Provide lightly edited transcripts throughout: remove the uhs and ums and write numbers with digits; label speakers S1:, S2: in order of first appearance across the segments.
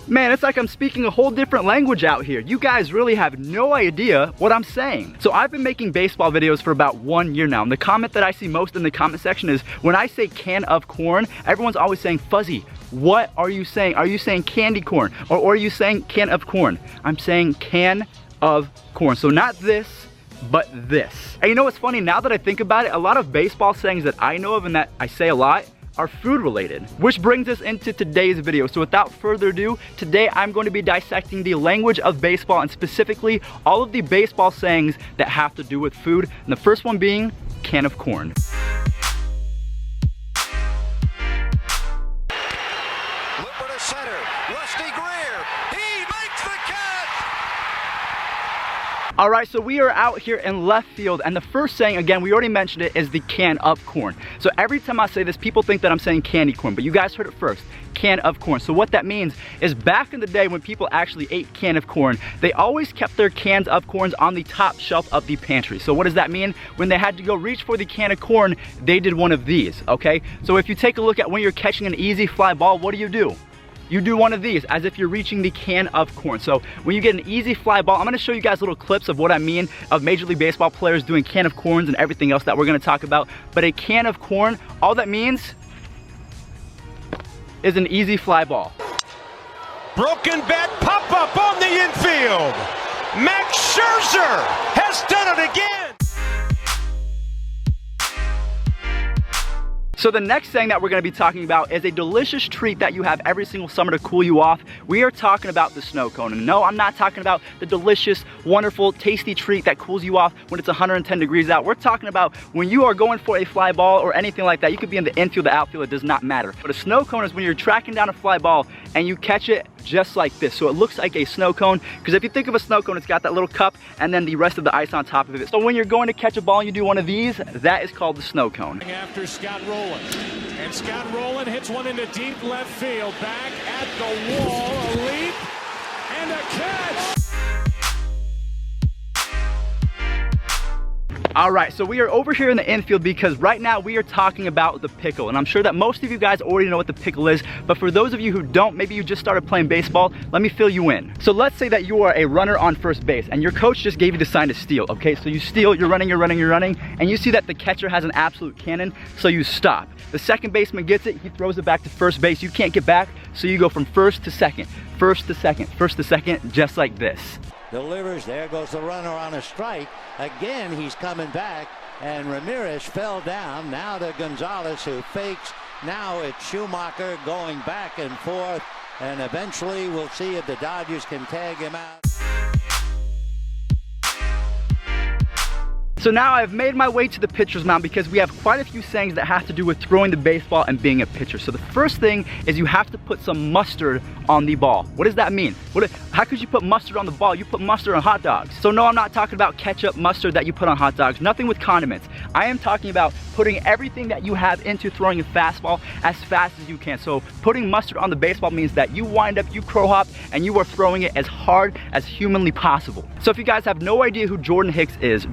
S1: Man, it's like I'm speaking a whole different language out here. You guys really have no idea what I'm saying. So I've been making baseball videos for about 1 year now, and the comment that I see most in the comment section is when I say can of corn, everyone's always saying, Fuzzy, what are you saying? Are you saying candy corn? Or are you saying can of corn? I'm saying can of corn. So not this, but this. And you know what's funny? Now that I think about it, a lot of baseball sayings that I know of and that I say a lot are food related, which brings us into today's video. So without further ado, today I'm going to be dissecting the language of baseball and specifically all of the baseball sayings that have to do with food. And the first one being can of corn.
S2: Lipper to center, Rusty Greer, he makes the catch!
S1: All right, so we are out here in left field, and the first saying, again, we already mentioned it, is the can of corn. So every time I say this, people think that I'm saying candy corn, but you guys heard it first, can of corn. So what that means is back in the day when people actually ate can of corn, they always kept their cans of corns on the top shelf of the pantry. So what does that mean? When they had to go reach for the can of corn, they did one of these, okay? So if you take a look at when you're catching an easy fly ball, what do? You do one of these as if you're reaching the can of corn. So when you get an easy fly ball, I'm gonna show you guys little clips of what I mean of Major League Baseball players doing can of corns and everything else that we're gonna talk about. But a can of corn, all that means is an easy fly ball.
S3: Broken bat pop up on the infield. Max Scherzer has done it again.
S1: So the next thing that we're gonna be talking about is a delicious treat that you have every single summer to cool you off. We are talking about the snow cone. And no, I'm not talking about the delicious, wonderful, tasty treat that cools you off when it's 110 degrees out. We're talking about when you are going for a fly ball or anything like that. You could be in the infield, the outfield, it does not matter. But a snow cone is when you're tracking down a fly ball and you catch it just like this. So it looks like a snow cone, because if you think of a snow cone, it's got that little cup and then the rest of the ice on top of it. So when you're going to catch a ball and you do one of these, that is called the snow cone.
S4: After Scott Rowland, and Scott Rowland hits one into deep left field, back at the wall, a leap, and a catch!
S1: All right, so we are over here in the infield because right now we are talking about the pickle. And I'm sure that most of you guys already know what the pickle is, but for those of you who don't, maybe you just started playing baseball, let me fill you in. So let's say that you are a runner on first base and your coach just gave you the sign to steal, okay? So you steal, you're running, and you see that the catcher has an absolute cannon, so you stop. The second baseman gets it, he throws it back to first base. You can't get back, so you go from first to second, first to second, first to second, just like this.
S5: Delivers, there goes the runner on a strike. Again, he's coming back, and Ramirez fell down. Now to Gonzalez, who fakes. Now it's Schumacher going back and forth, and eventually we'll see if the Dodgers can tag him out.
S1: So now I've made my way to the pitcher's mound because we have quite a few sayings that have to do with throwing the baseball and being a pitcher. So the first thing is you have to put some mustard on the ball. What does that mean? How could you put mustard on the ball? You put mustard on hot dogs. So no, I'm not talking about ketchup, mustard that you put on hot dogs. Nothing with condiments. I am talking about putting everything that you have into throwing a fastball as fast as you can. So putting mustard on the baseball means that you wind up, you crow hop, and you are throwing it as hard as humanly possible. So if you guys have no idea who Jordan Hicks is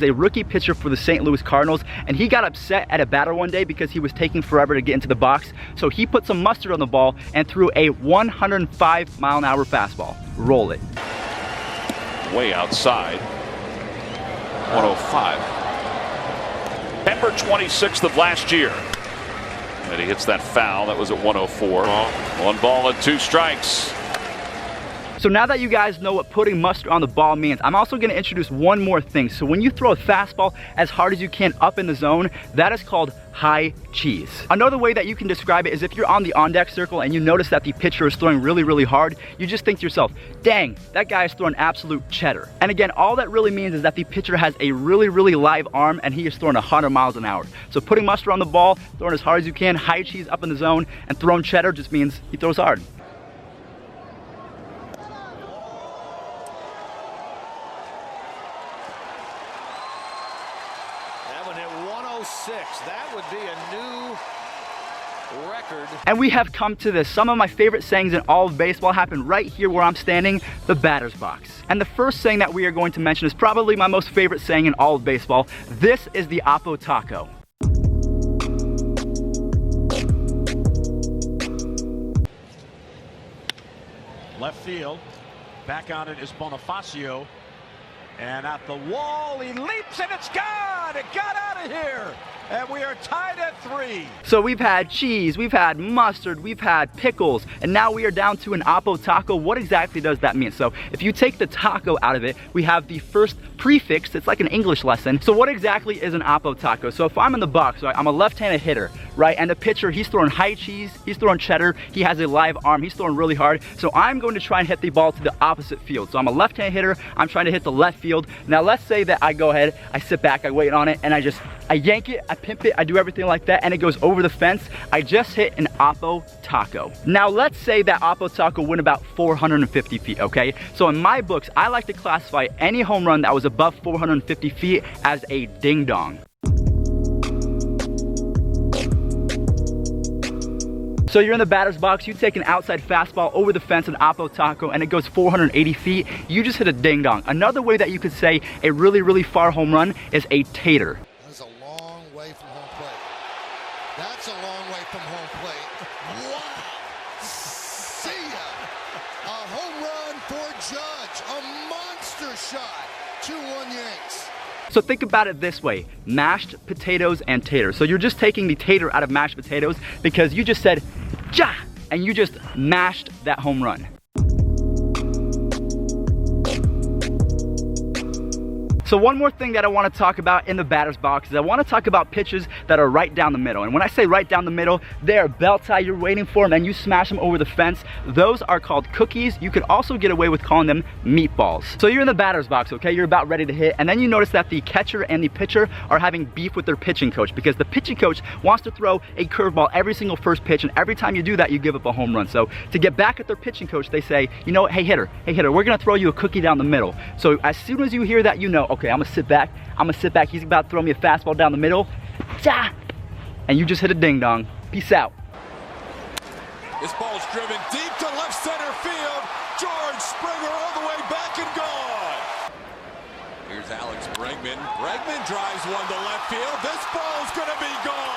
S1: a rookie pitcher for the St. Louis Cardinals, and he got upset at a batter one day because he was taking forever to get into the box. So he put some mustard on the ball and threw a 105-mile-an-hour fastball. Roll it.
S6: Way outside. 105. September 26th of last year. And he hits that foul. That was at 104. 1 ball and 2 strikes.
S1: So now that you guys know what putting mustard on the ball means, I'm also going to introduce one more thing. So when you throw a fastball as hard as you can up in the zone, that is called high cheese. Another way that you can describe it is if you're on the on-deck circle and you notice that the pitcher is throwing really, really hard, you just think to yourself, dang, that guy is throwing absolute cheddar. And again, all that really means is that the pitcher has a really, really live arm and he is throwing 100 miles an hour. So putting mustard on the ball, throwing as hard as you can, high cheese up in the zone, and throwing cheddar just means he throws hard.
S2: That would be a new record.
S1: And we have come to this. Some of my favorite sayings in all of baseball happen right here where I'm standing, the batter's box. And the first saying that we are going to mention is probably my most favorite saying in all of baseball. This is the Oppo Taco.
S3: Left field. Back on it is Bonifacio. And at the wall, he leaps and it's gone! It got out of here! And we are tied at 3.
S1: So we've had cheese, we've had mustard, we've had pickles, and now we are down to an Oppo Taco. What exactly does that mean? So if you take the taco out of it, we have the first prefix. It's like an English lesson. So what exactly is an Oppo Taco? So if I'm in the box, right, I'm a left-handed hitter, right? And the pitcher, he's throwing high cheese, he's throwing cheddar, he has a live arm, he's throwing really hard. So I'm going to try and hit the ball to the opposite field. So I'm a left-handed hitter, I'm trying to hit the left field. Now let's say that I go ahead, I sit back, I wait on it, and I yank it, I pimp it, I do everything like that, and it goes over the fence. I just hit an Oppo Taco. Now let's say that Oppo Taco went about 450 feet, okay? So in my books, I like to classify any home run that was above 450 feet as a ding dong. So you're in the batter's box, you take an outside fastball over the fence, an Oppo Taco, and it goes 480 feet. You just hit a ding dong. Another way that you could say a really, really far home run is a tater.
S7: That's a long way from home plate. That's a long way from home plate. Wow. See ya. A home run for Judge. A monster shot. 2-1 Yanks.
S1: So think about it this way, mashed potatoes and taters. So you're just taking the tater out of mashed potatoes because you just said, ja, and you just mashed that home run. So one more thing that I want to talk about in the batter's box is I want to talk about pitches that are right down the middle. And when I say right down the middle, they're belt tie, you're waiting for them and you smash them over the fence. Those are called cookies. You could also get away with calling them meatballs. So you're in the batter's box, okay? You're about ready to hit, and then you notice that the catcher and the pitcher are having beef with their pitching coach because the pitching coach wants to throw a curveball every single first pitch, and every time you do that, you give up a home run. So to get back at their pitching coach, they say, you know what, hey hitter, we're gonna throw you a cookie down the middle. So as soon as you hear that, you know, okay, I'm gonna sit back, he's about to throw me a fastball down the middle, and you just hit a ding dong. Peace out.
S3: This ball's driven deep to left center field. George Springer all the way back and gone. Here's Alex Bregman. Bregman drives one to left field. This ball's gonna be gone.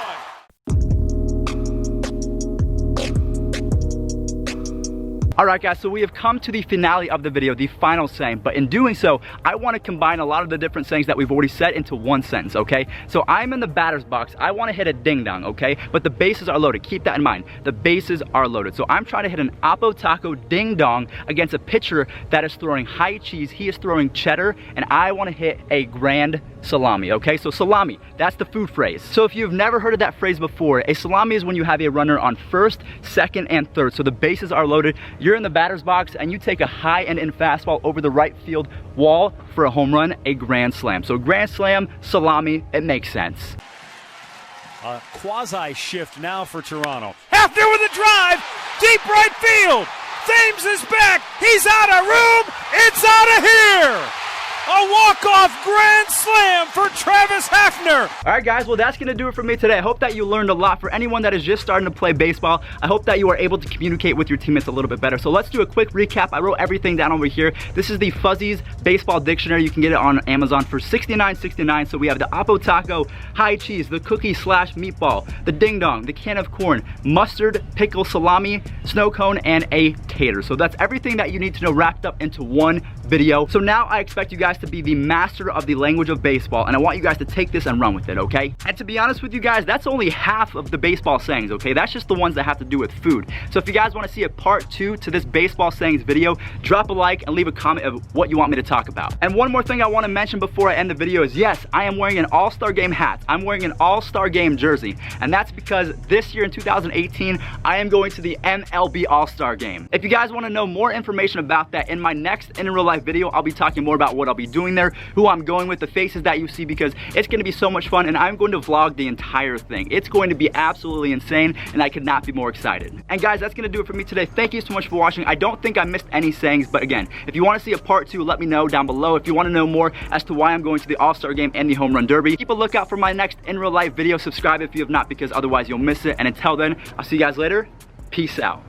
S1: Alright guys, so we have come to the finale of the video, the final saying, but in doing so, I want to combine a lot of the different sayings that we've already said into one sentence, okay? So I'm in the batter's box, I want to hit a ding dong, okay? But the bases are loaded, keep that in mind, the bases are loaded. So I'm trying to hit an Oppo Taco ding dong against a pitcher that is throwing high cheese, he is throwing cheddar, and I want to hit a grand salami, okay? So salami, that's the food phrase. So if you've never heard of that phrase before, a salami is when you have a runner on first, second, and third. So the bases are loaded. You're in the batter's box and you take a high and in fastball over the right field wall for a home run, a grand slam. So grand slam, salami, it makes sense.
S4: A quasi shift now for Toronto. Hafner with a drive, deep right field. Thames is back. He's out of room. It's out of here. A walk-off grand slam for Travis Hafner.
S1: All right, guys, well, that's going to do it for me today. I hope that you learned a lot. For anyone that is just starting to play baseball, I hope that you are able to communicate with your teammates a little bit better. So let's do a quick recap. I wrote everything down over here. This is the Fuzzies Baseball Dictionary. You can get it on Amazon for $69.69. So we have the Oppo Taco, high cheese, the cookie slash meatball, the ding dong, the can of corn, mustard, pickle, salami, snow cone, and a tater. So that's everything that you need to know wrapped up into one video. So now I expect you guys to be the master of the language of baseball, and I want you guys to take this and run with it, okay? And to be honest with you guys, that's only half of the baseball sayings, okay? That's just the ones that have to do with food. So if you guys want to see a part 2 to this baseball sayings video, drop a like and leave a comment of what you want me to talk about. And one more thing I want to mention before I end the video is, yes, I am wearing an All-Star Game hat. I'm wearing an All-Star Game jersey, and that's because this year in 2018, I am going to the MLB All-Star Game. If you guys want to know more information about that, in my next in real life video, I'll be talking more about what I'll be doing there, who I'm going with, the faces that you see, because it's going to be so much fun, and I'm going to vlog the entire thing. It's going to be absolutely insane, and I could not be more excited. And guys, that's going to do it for me today. Thank you so much for watching. I don't think I missed any sayings, but again, if you want to see a part 2, let me know down below. If you want to know more as to why I'm going to the All-Star Game and the Home Run Derby, keep a lookout for my next in real life video. Subscribe if you have not, because otherwise you'll miss it. And until then, I'll see you guys later. Peace out.